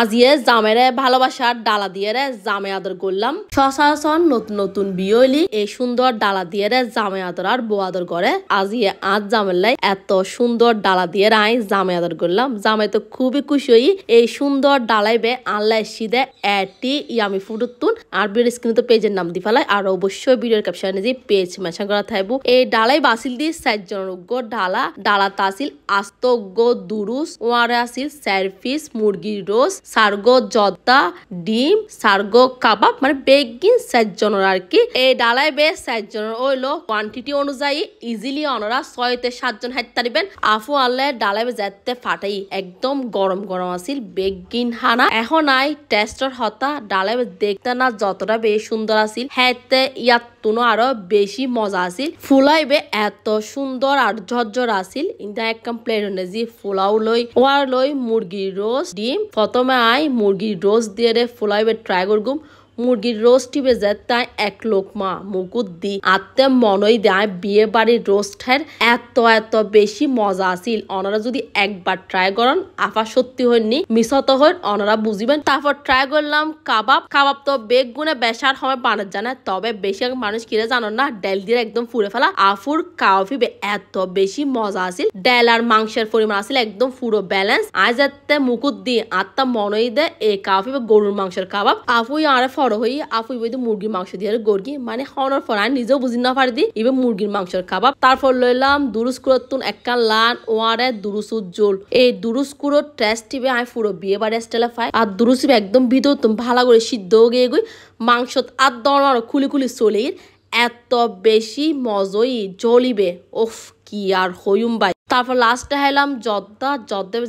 আজিয়ে জামেরে ভালোবাসার ডালা দিয়ে রে জামে আদর করলাম। সচরাচর নতুন নতুন বিয়লি এই সুন্দর ডালা দিয়ে রে জামে আদর আর বউ আদর করে। আজিয়ে আজ জামের এত সুন্দর ডালা দিয়ে আই জামে আদর করলাম। জামে তো খুবই খুশি হই এই সুন্দর ডালাই বে আল্লাহ সিদে এটি ইয়ামি ফুটুতুন আর ভিডিও স্ক্রিনে তো পেজের নাম দি ফেলাই আর অবশ্যই ভিডিওর ক্যাপশনে যে পেজ মেনশন করা থাকবো। এই ডালাই বাসিল দি 4 জনের উগ্র ডালা তাসিল আস্ত উগ্র দুরুস ওয়ারে আসিল সার্ভিস মুরগির রোজ সার্গো জর্দা ডিম সার্গো কাবাব মানে বেগিন 4 জনের আর কি। এই ডালাই বে 4 জনের হইলো কোয়ান্টিটি অনুযায়ী ইজিলি অনরা 6 থেকে 7 জন হাইতে পারিবেন। আফু আনলে ডালাই বে যেতে ফাটাই একদম গরম গরম আসিল বেগিন হানা। এখন আই টেস্টর হতা ডালাই বে দেখতে না যতটা বেশ সুন্দর আসিল হেতে ইয়াত তুনো আরো বেশি মজা আসিল। ফুলাইবে এত সুন্দর আর ঝরঝর আসিল। ইন্দা এক প্লেট জি ফুলাও লই ওয়ার লই মুরগির রোজ ডিম প্রথমে আই মুরগির রোজ দিয়ে রে ফুলাইবে ট্রাই করগুম। মুরগির রোস্ট টিপে যায় তাই এক লোকমা মুকুট দি আত্মে মনই দেয় বিয়ে বাড়ির রোস্ট হের এত বেশি মজা আসিল। ওনারা যদি একবার ট্রাই করেন আফা সত্যি হয়নি মিশত হন ওনারা বুঝিবেন। তারপর ট্রাই করলাম কাবাব তো বেগুনে বেসার সময় বানার জানে তবে বেশি মানুষ কিরে জানো না ডেল দিয়ে একদম ফুড়ে ফেলা। আফুর কাওয়াফি এত বেশি মজা আসিল। ডেল আর মাংসের পরিমাণ আসিল একদম পুরো ব্যালেন্স। আজ যাতে মুকুট দিয়ে আত্মা মনই দেয় এই কাওয়াফি গরুর মাংসের কাবাব। আফুই আর হই আফুই বইতে মুরগির মাংস দিয়ে গর্গি মানে হনর ফর আমি নিজেও বুঝি না পারি দি এবার মুরগির মাংসের কাবাব। তারপর লইলাম দুরুস কুরতুন একটা লান ওয়ারে দুরুস উজ্জ্বল। এই দুরুস কুরোর টেস্ট টিবে আমি পুরো বিয়ে বাড়ি স্টাইলে পাই আর দুরুস একদম ভিতর তুমি ভালো করে সিদ্ধ গিয়ে গই মাংস আর দর খুলি চলে এত বেশি মজই জ্বলিবে ওফ কি আর হইম বাই। তারপর লাস্টে হেলাম জর্দা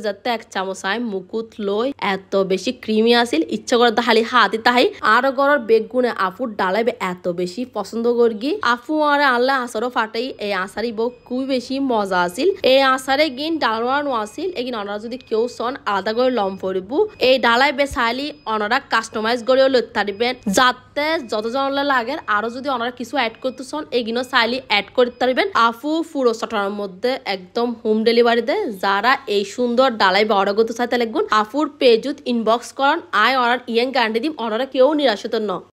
যাতে 1 চামচ আই মুকুট লই এত বেশি ক্রিমি আসিল ইচ্ছা করে হালি হাতি তাহাই আর গরর বেগুনে আফুর ডালাইবে এত বেশি পছন্দ করগি। আফু আর আল্লাহ আসারও ফাটাই এই আসারি বউ খুবই বেশি মজা আসিল। এই আসারে গিন ডালওয়ানো আসিল এগিন অনারা যদি কেউ সন আলাদা করে লম পড়বো। এই ডালাই বে চাইলি অনারা কাস্টমাইজ করেও লইতে পারিবেন যাতে যতজন লাগে আরো যদি অনারা কিছু অ্যাড করতে সন এগিনও চাইলি অ্যাড করতে পারিবেন। আফু পুরো চট্টগ্রামের মধ্যে একদম হোম ডেলিভারি দেয়। যারা এই সুন্দর ডালাই বা অর্ডার করতে চাইতে লাগবেন আফুর পেজুত ইনবক্স করেন আই অর্ডার ইয়াং গ্যারান্টি দিম অনারা কেউ নিরাশ হতেন না।